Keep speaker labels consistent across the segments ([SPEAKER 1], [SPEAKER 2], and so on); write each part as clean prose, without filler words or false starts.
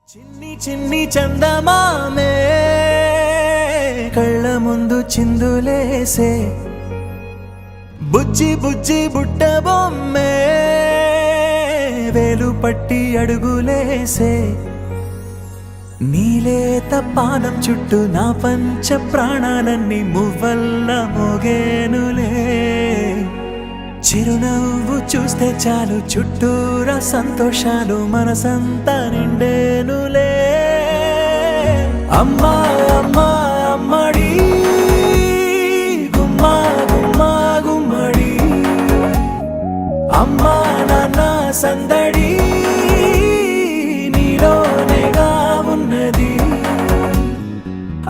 [SPEAKER 1] చిన్ని చిన్ని చందమామే కళ్ళ ముందు చిందులేసే బుజ్జి బుజ్జి బుట్ట బొమ్మే వేలు పట్టి అడుగులేసే నీలేత పానం చుట్టూ నా పంచ ప్రాణాలన్నీ మువ్వల్ల మోగేనులే చిరునవ్వు చూస్తే చాలు చుట్టూరా సంతోషాలు మనసంతా నిండేనులే అమ్మా అమ్మా అమ్మడి గుమ్మా గుమ్మా గుమ్మడి అమ్మా నాన్న సందడి నీలోనేగా ఉన్నది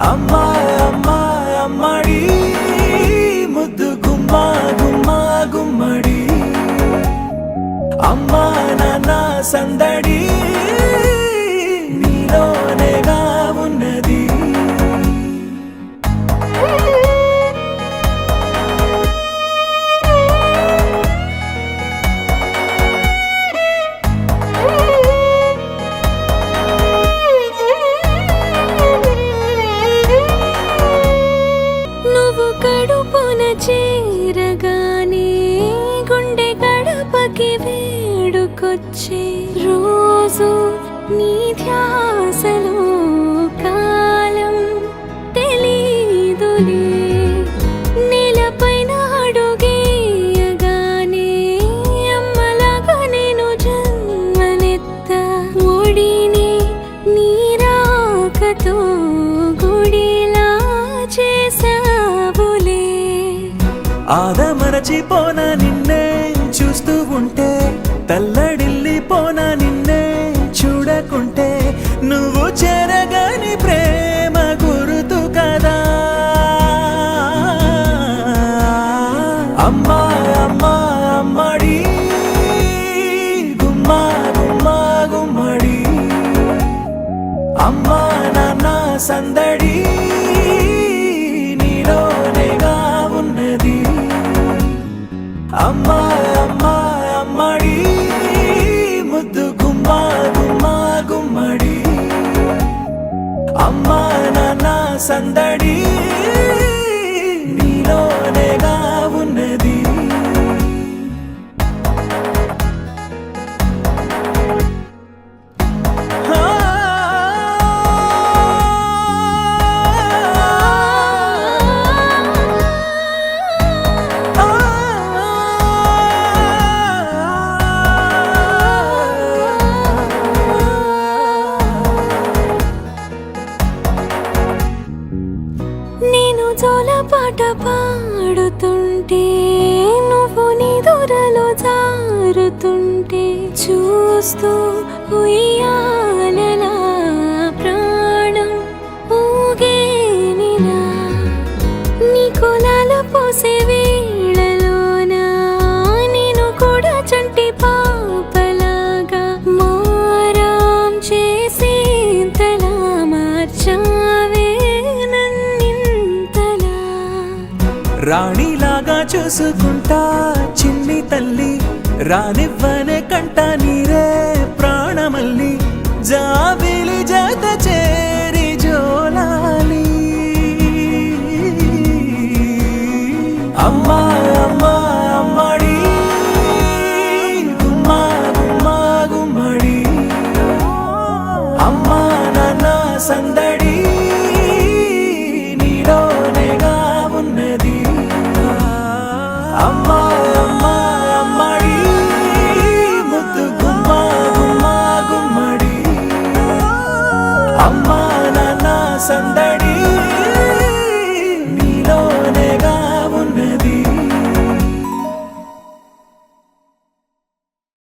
[SPEAKER 1] అమ్మా అమ్మా అమ్మడి ముద్దు గుమ్మా గుమ్మా గుమ్మడి అమ్మా నాన్న సందడి నీలోనేగా ఉన్నది
[SPEAKER 2] నువ్వు కడుపున చేరగానే గుండె గడపకి వేడుకొచ్చే రోజు నీ ధ్యాసలో కాలం తెలీదులే నేలపైన అడుగేయగానే అమ్మలాగా నేను జన్మనెత్త ఒడిని నీ రాకతో గుడిలా చేసావులే
[SPEAKER 1] ఆదమరచిపోన నిన్నే చూస్తూ ఉంటే తల్లడిల్లిపోన నిన్నే చూడకుంటే నువ్వు చెరగని ప్రేమ గురుతు కదా అమ్మా అమ్మా అమ్మడి గుమ్మా గుమ్మా గుమ్మడి అమ్మా నాన్న సందడి నీలోనేగా ఉన్నది అమ్మా అమ్మా అమ్మడి ముద్దు గుమ్మా గుమ్మా గుమ్మడి అమ్మా నాన్న సందడి నీలోనేగా ఉన్నది
[SPEAKER 2] నేను జోలపాట పాడుతుంటే నువ్వు నీ దూరలో జారుతుంటే చూస్తూ ఉయ్యాలలా ప్రాణం ఊగేనిలా నీ కులాల పోసే వేళలోన నేను కూడా చంటి పాపలాగా మారాం చేసేంతలా మార్చావే
[SPEAKER 1] రాణిలాగా చూసుకుంటా చిన్ని తల్లి రానివ్వనే కంట నీరే ప్రాణమల్లి